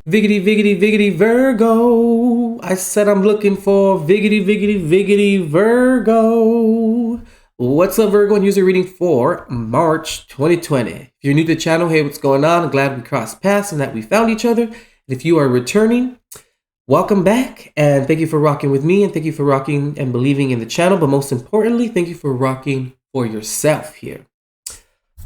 Viggity, viggity, viggity, Virgo. I said I'm looking for viggity, viggity, viggity, Virgo. What's up, Virgo? And user reading for March 2020. If you're new to the channel, hey, what's going on? I'm glad we crossed paths and that we found each other. And if you are returning, welcome back. And thank you for rocking with me. And thank you for rocking and believing in the channel. But most importantly, thank you for rocking for yourself here.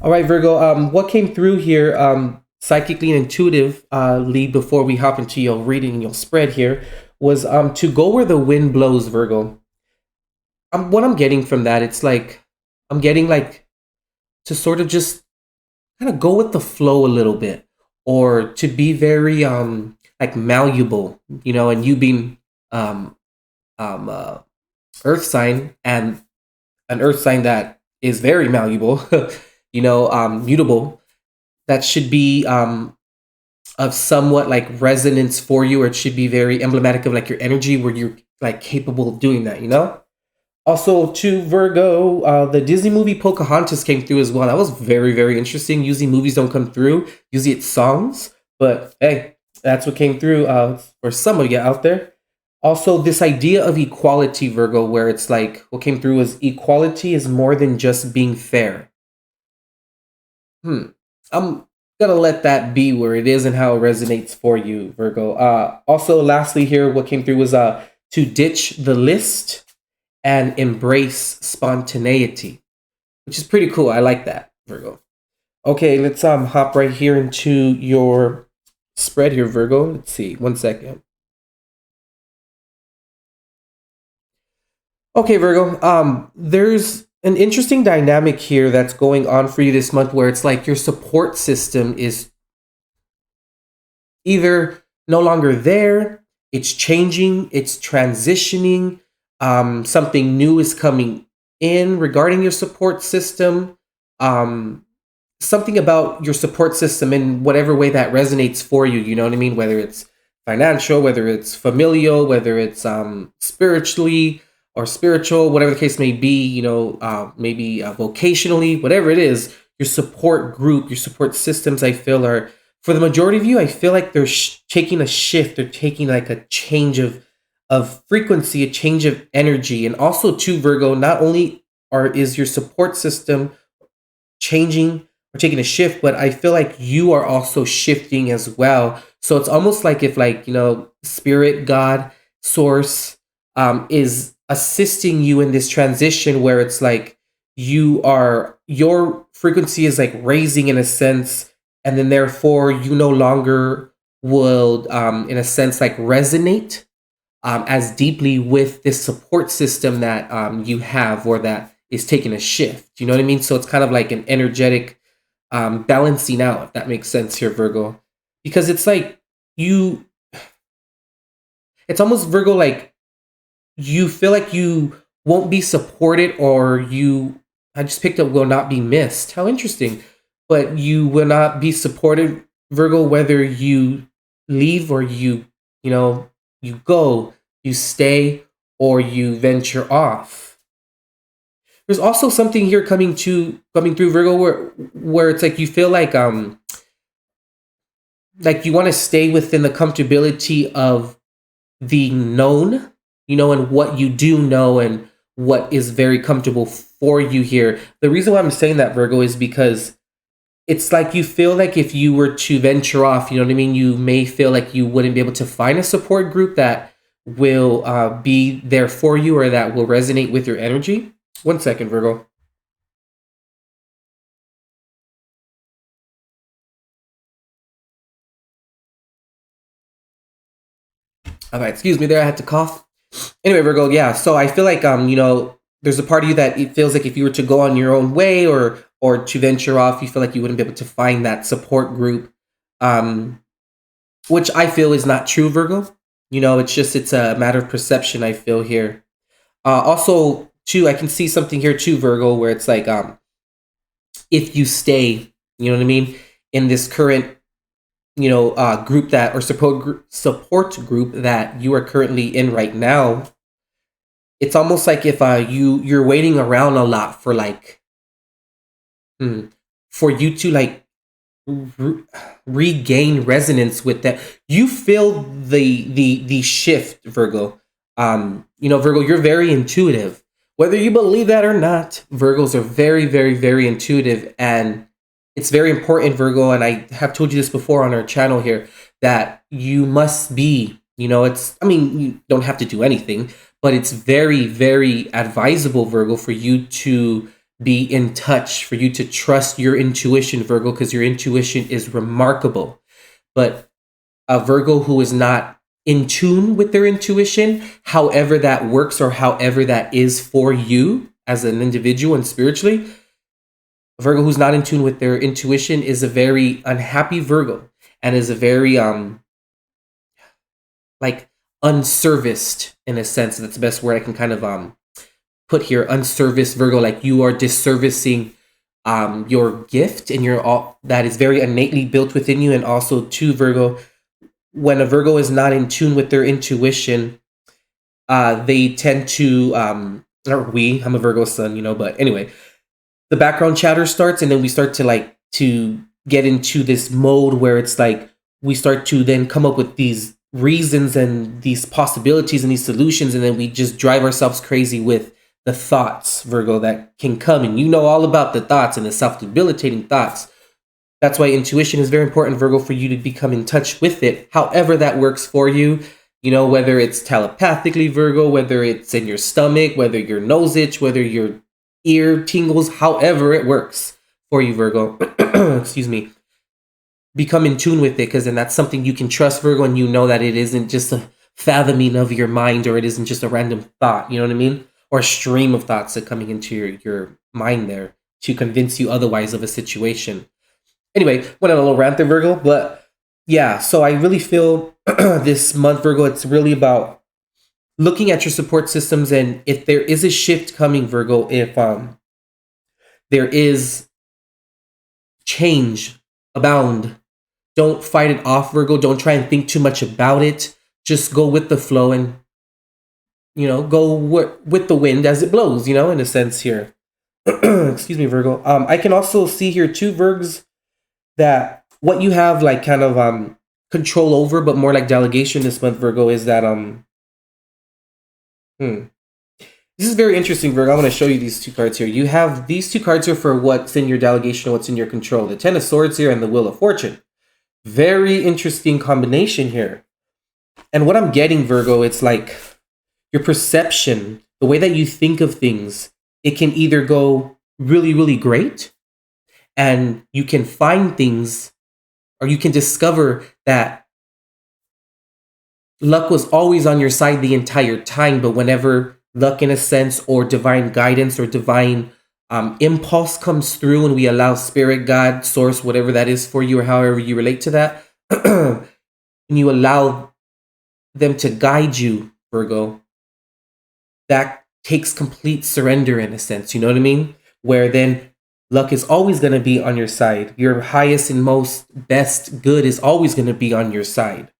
All right, Virgo, what came through here psychically and intuitive lead before we hop into your reading and your spread here was to go where the wind blows, Virgo. What I'm getting from that, it's like I'm getting like to sort of just kind of go with the flow a little bit, or to be very like malleable, you know, and you being earth sign, and an earth sign that is very malleable, you know, mutable, that should be of somewhat like resonance for you, or it should be very emblematic of like your energy where you're like capable of doing that, you know? Also, to Virgo, the Disney movie Pocahontas came through as well. That was very, very interesting. Usually movies don't come through. Usually it's songs. But hey, that's what came through for some of you out there. Also, this idea of equality, Virgo, where it's like what came through is equality is more than just being fair. I'm gonna let that be where it is and how it resonates for you, Virgo. Also, lastly here, what came through was to ditch the list and embrace spontaneity, which is pretty cool. I like that, Virgo. Okay, let's hop right here into your spread here, Virgo. Let's see, 1 second. Okay, Virgo. There's an interesting dynamic here that's going on for you this month, where it's like your support system is either no longer there, it's changing, it's transitioning. Something new is coming in regarding your support system. Something about your support system in whatever way that resonates for you, you know what I mean? Whether it's financial, whether it's familial, whether it's spiritually or spiritual, whatever the case may be, you know, maybe vocationally, whatever it is, your support group, your support systems, I feel are, for the majority of you, I feel like they're taking a shift. They're taking like a change of frequency, a change of energy. And also too, Virgo, not only is your support system changing or taking a shift, but I feel like you are also shifting as well. So it's almost like if, like, you know, spirit, God, source is assisting you in this transition, where it's like your frequency is like raising in a sense, and then therefore you no longer will in a sense like resonate as deeply with this support system that you have, or that is taking a shift. You know what I mean? So it's kind of like an energetic balancing out, if that makes sense here, Virgo. Because it's like it's almost, Virgo, like you feel like you won't be supported, or I just picked up will not be missed. How interesting. But you will not be supported, Virgo, whether you leave or you know, you go, you stay, or you venture off. There's also something here coming through, Virgo, where it's like you feel like you want to stay within the comfortability of the known, you know, and what you do know and what is very comfortable for you here. The reason why I'm saying that, Virgo, is because it's like you feel like if you were to venture off, you know what I mean, you may feel like you wouldn't be able to find a support group that will be there for you, or that will resonate with your energy. 1 second, Virgo. All right, excuse me there, I had to cough. Anyway, Virgo, yeah, so I feel like you know, there's a part of you that it feels like if you were to go on your own way, or to venture off, you feel like you wouldn't be able to find that support group, which I feel is not true, Virgo. You know, it's a matter of perception, I feel here. Also, too, I can see something here too, Virgo, where it's like if you stay, you know what I mean, in this current, you know, group that, or support group that you are currently in right now, it's almost like if you're waiting around a lot for like for you to like re- regain resonance with that. You feel the shift, Virgo. Virgo, you're very intuitive. Whether you believe that or not, Virgos are very, very, very intuitive, and it's very important, Virgo. And I have told you this before on our channel here that you must be. You don't have to do anything, but it's very, very advisable, Virgo, for you to be in touch, for you to trust your intuition, Virgo, because your intuition is remarkable. But a Virgo who is not in tune with their intuition, however that works or however that is for you as an individual and spiritually, a Virgo who's not in tune with their intuition is a very unhappy Virgo and is a very like unserviced, in a sense. That's the best word I can kind of put here. Unserviced Virgo, like you are disservicing your gift and your all that is very innately built within you. And also too, Virgo, when a Virgo is not in tune with their intuition, they tend to I'm a Virgo sun, but anyway, the background chatter starts, and then we start to get into this mode where it's like we start to then come up with these reasons and these possibilities and these solutions, and then we just drive ourselves crazy with the thoughts, Virgo, that can come. And you know all about the thoughts and the self-debilitating thoughts. That's why intuition is very important, Virgo, for you to become in touch with it, however that works for you. Whether it's telepathically, Virgo, whether it's in your stomach, whether your nose itch, whether your ear tingles, however it works for you, Virgo. Excuse me. Become in tune with it, because then that's something you can trust, Virgo, and you know that it isn't just a fathoming of your mind, or it isn't just a random thought, you know what I mean? Or a stream of thoughts that coming into your mind there to convince you otherwise of a situation. Anyway, went on a little rant there, Virgo, but yeah, so I really feel this month, Virgo, it's really about looking at your support systems, and if there is a shift coming, Virgo, if there is change abound, don't fight it off, Virgo. Don't try and think too much about it. Just go with the flow and, go with the wind as it blows, in a sense here. Excuse me, Virgo. I can also see here two Virgs that what you have like kind of control over, but more like delegation this month, Virgo, is that this is very interesting, Virgo. I'm going to show you these two cards here. You have these two cards here for what's in your delegation and what's in your control. The Ten of Swords here and the Wheel of Fortune. Very interesting combination here. And what I'm getting, Virgo, it's like your perception, the way that you think of things, it can either go really, really great, and you can find things, or you can discover that luck was always on your side the entire time, but whenever luck, in a sense, or divine guidance or divine impulse comes through, and we allow spirit, God, source, whatever that is for you, or however you relate to that, and you allow them to guide you, Virgo, that takes complete surrender, in a sense, you know what I mean? Where then luck is always going to be on your side. Your highest and most best good is always going to be on your side.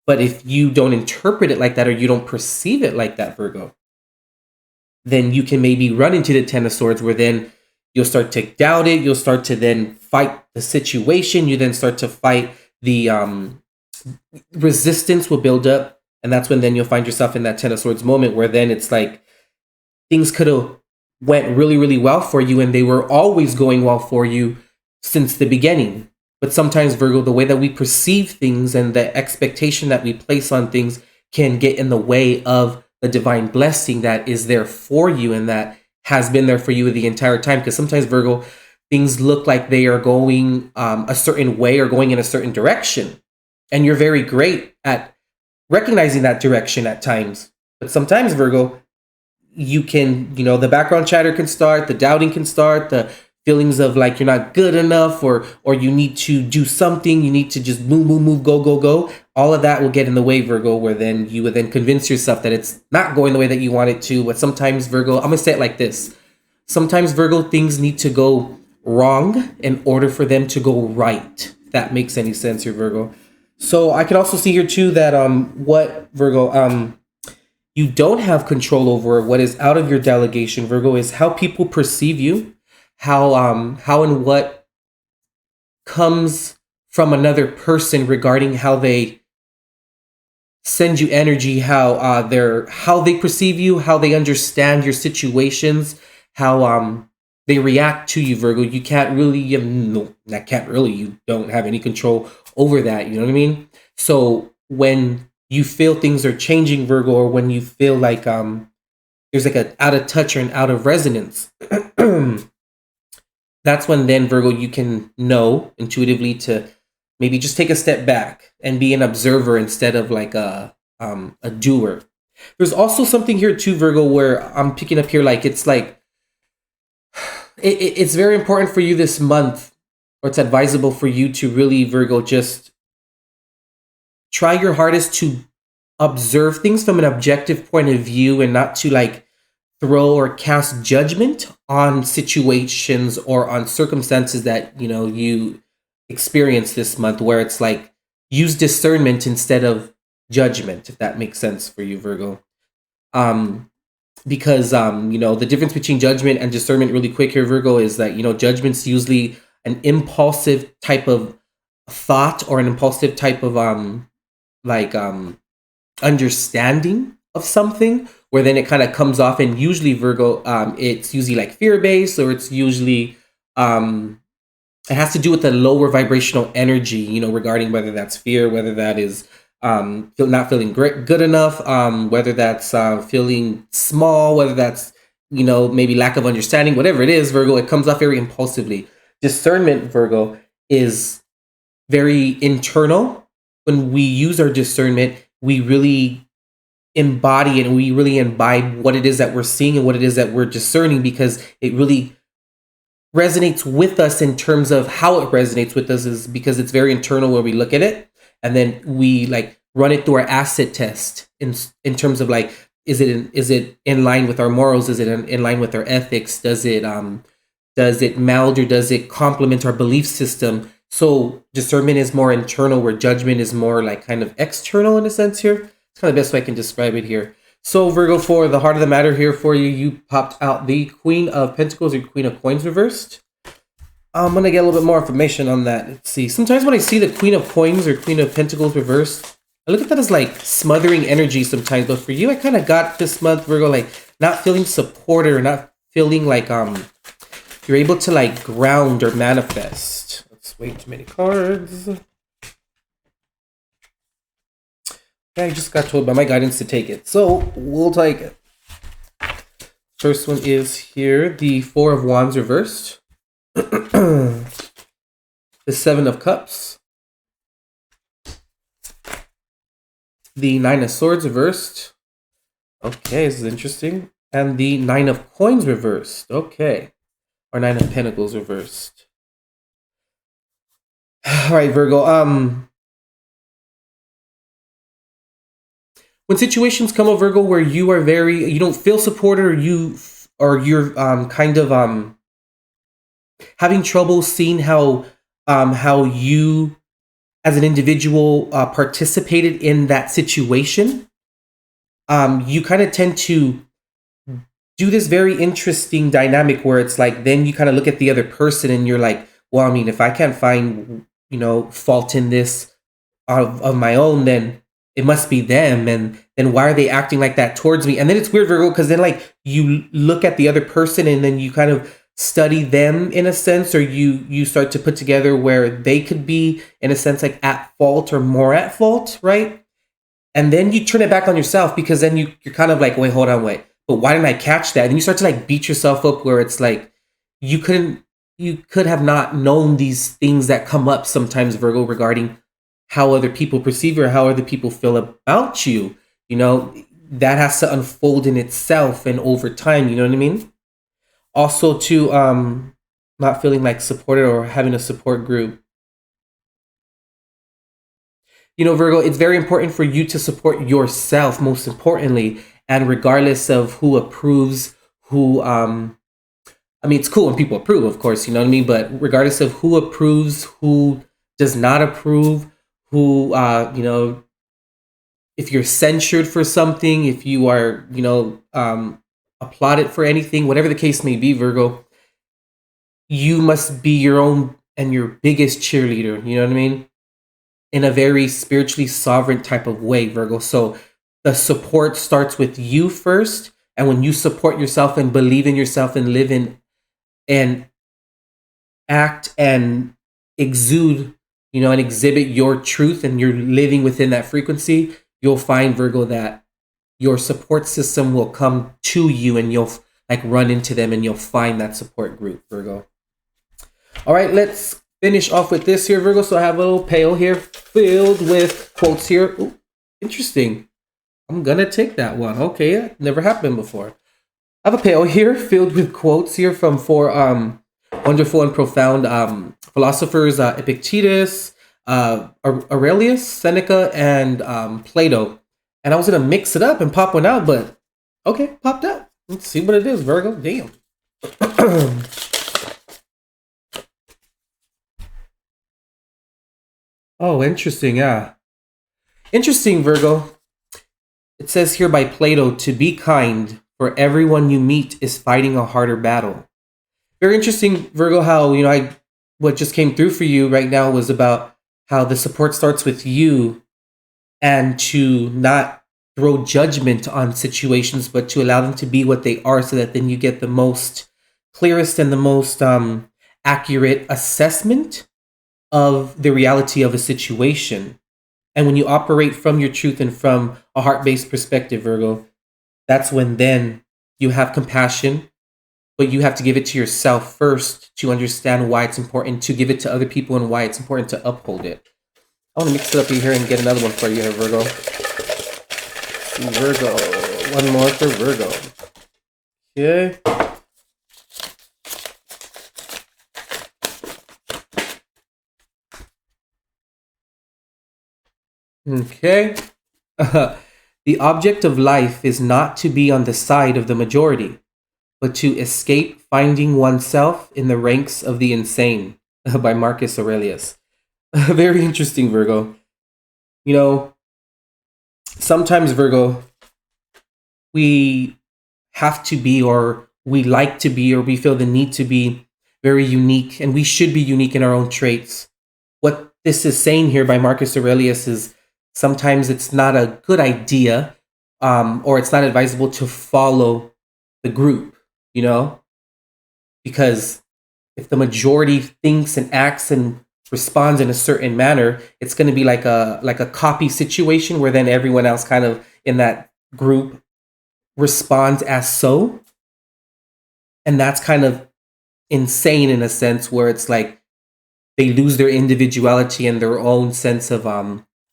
But if you don't interpret it like that, or you don't perceive it like that, Virgo, then you can maybe run into the Ten of Swords, where then you'll start to doubt it. You'll start to then fight the situation. You then start to fight the resistance will build up. And that's when then you'll find yourself in that Ten of Swords moment, where then it's like things could have went really, really well for you, and they were always going well for you since the beginning. But sometimes, Virgo, the way that we perceive things and the expectation that we place on things can get in the way of the divine blessing that is there for you and that has been there for you the entire time. Because sometimes, Virgo, things look like they are going a certain way or going in a certain direction. And you're very great at recognizing that direction at times. But sometimes, Virgo, you can, the background chatter can start, the doubting can start, the feelings of like you're not good enough, or you need to do something, you need to just move, go. All of that will get in the way, Virgo, where then you would then convince yourself that it's not going the way that you want it to. But sometimes, Virgo, I'm going to say it like this. Sometimes, Virgo, things need to go wrong in order for them to go right. If that makes any sense here, Virgo. So I can also see here too that what, Virgo, you don't have control over, what is out of your delegation, Virgo, is how people perceive you, how and what comes from another person regarding how they send you energy, how they perceive you, how they understand your situations, how they react to you, Virgo. You can't really, you don't have any control over that. You know what I mean? So when you feel things are changing, Virgo, or when you feel like there's like a out of touch or an out of resonance, that's when then, Virgo, you can know intuitively to maybe just take a step back and be an observer instead of like a doer. There's also something here too, Virgo, where I'm picking up here, like it's like it's very important for you this month, or it's advisable for you to really, Virgo, just try your hardest to observe things from an objective point of view and not to like throw or cast judgment on situations or on circumstances that you experience this month, where it's like use discernment instead of judgment, if that makes sense for you, Virgo. Because the difference between judgment and discernment, really quick here, Virgo, is that judgment's usually an impulsive type of thought or an impulsive type of like understanding of something, where then it kind of comes off, and usually, Virgo, it's usually like fear based, or it's usually it has to do with the lower vibrational energy, regarding whether that's fear, whether that is not feeling good enough, whether that's feeling small, whether that's maybe lack of understanding, whatever it is, Virgo, it comes off very impulsively. Discernment, Virgo, is very internal. When we use our discernment, we really embody it, and we really imbibe what it is that we're seeing and what it is that we're discerning, because it really resonates with us. In terms of how it resonates with us is because it's very internal, where we look at it and then we like run it through our acid test in terms of like, is it in line with our morals? Is it in line with our ethics? Does it meld, or does it complement our belief system? So discernment is more internal, where judgment is more like kind of external in a sense here. It's kind of the best way I can describe it here. So Virgo, for the heart of the matter here for you, you popped out the Queen of Pentacles or Queen of Coins reversed. I'm going to get a little bit more information on that. Let's see. Sometimes when I see the Queen of Coins or Queen of Pentacles reversed, I look at that as like smothering energy sometimes. But for you, I kind of got this month, Virgo, like not feeling supported, or not feeling like you're able to like ground or manifest. Let's wait too many cards. Okay, I just got told by my guidance to take it, so we'll take it. First one is here, the Four of Wands reversed. The Seven of Cups. The Nine of Swords reversed. Okay, this is interesting. And the Nine of Coins reversed. Okay. Or Nine of Pentacles reversed. Alright, Virgo. When situations come up, Virgo, where you don't feel supported, or you're kind of having trouble seeing how you as an individual participated in that situation, you kind of tend to do this very interesting dynamic where it's like, then you kind of look at the other person and you're like, well, I mean, if I can't find fault in this of my own, then it must be them, and then why are they acting like that towards me? And then it's weird, Virgo, because then like you look at the other person and then you kind of study them in a sense, or you start to put together where they could be in a sense like at fault or more at fault, right? And then you turn it back on yourself, because then you're kind of like, wait, hold on, wait, but why didn't I catch that? And you start to like beat yourself up, where it's like you could have not known these things that come up sometimes, Virgo, regarding how other people perceive you or how other people feel about you. That has to unfold in itself and over time, you know what I mean? Also to not feeling like supported or having a support group. Virgo, it's very important for you to support yourself, most importantly, and regardless of who approves, it's cool when people approve, of course, you know what I mean? But regardless of who approves, who does not approve, who, if you're censured for something, if you are, applauded for anything, whatever the case may be, Virgo, you must be your own and your biggest cheerleader. You know what I mean? In a very spiritually sovereign type of way, Virgo. So the support starts with you first. And when you support yourself and believe in yourself and live in and act and exude, and exhibit your truth, and you're living within that frequency, you'll find, Virgo, that your support system will come to you, and you'll like run into them, and you'll find that support group, Virgo. All right, let's finish off with this here, Virgo. So I have a little pail here filled with quotes here. Ooh, interesting. I'm gonna take that one. Okay, that never happened before. I have a pail here filled with quotes here from four wonderful and profound philosophers: Epictetus, Aurelius, Seneca, and Plato. And I was gonna mix it up and pop one out, but okay, popped out. Let's see what it is, Virgo. Damn. Oh, interesting. Yeah, interesting, Virgo. It says here by Plato, to be kind, for everyone you meet is fighting a harder battle. Very interesting, Virgo, how, what just came through for you right now was about how the support starts with you, and to not throw judgment on situations, but to allow them to be what they are, so that then you get the most clearest and the most accurate assessment of the reality of a situation. And when you operate from your truth and from a heart-based perspective, Virgo, that's when then you have compassion, but you have to give it to yourself first to understand why it's important to give it to other people and why it's important to uphold it. I want to mix it up here and get another one for you here, Virgo. Virgo. One more for Virgo. Okay. Okay. The object of life is not to be on the side of the majority, but to escape finding oneself in the ranks of the insane, by Marcus Aurelius. Very interesting, Virgo. Sometimes, Virgo, we have to be, or we like to be, or we feel the need to be very unique, and we should be unique in our own traits. What this is saying here by Marcus Aurelius is sometimes it's not a good idea, or it's not advisable to follow the group, because if the majority thinks and acts and responds in a certain manner, it's going to be like a copy situation, where then everyone else kind of in that group responds as so. And that's kind of insane in a sense, where it's like they lose their individuality and their own sense of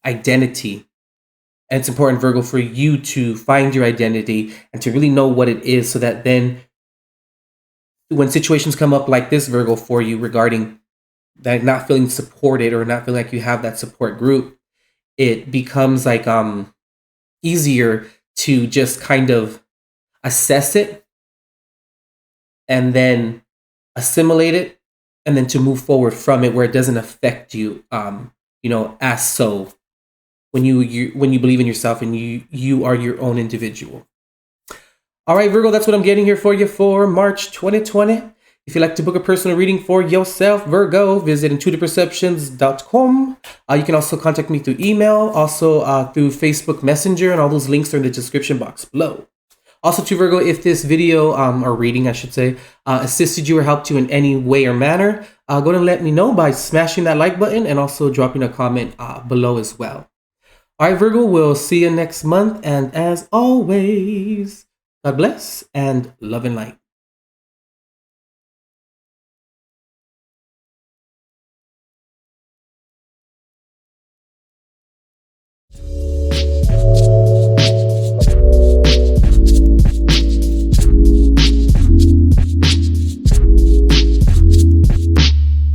identity. And it's important, Virgo, for you to find your identity and to really know what it is, so that then when situations come up like this, Virgo, for you regarding that not feeling supported or not feeling like you have that support group, it becomes like easier to just kind of assess it and then assimilate it, and then to move forward from it, where it doesn't affect you, as so, when you believe in yourself and you are your own individual. All right, Virgo, that's what I'm getting here for you for March 2020. If you'd like to book a personal reading for yourself, Virgo, visit intuitiveperceptions.com. You can also contact me through email, also through Facebook Messenger, and all those links are in the description box below. Also, to Virgo, if this video, or reading, I should say, assisted you or helped you in any way or manner, go ahead and let me know by smashing that like button and also dropping a comment below as well. All right, Virgo, we'll see you next month. And as always, God bless and love and light.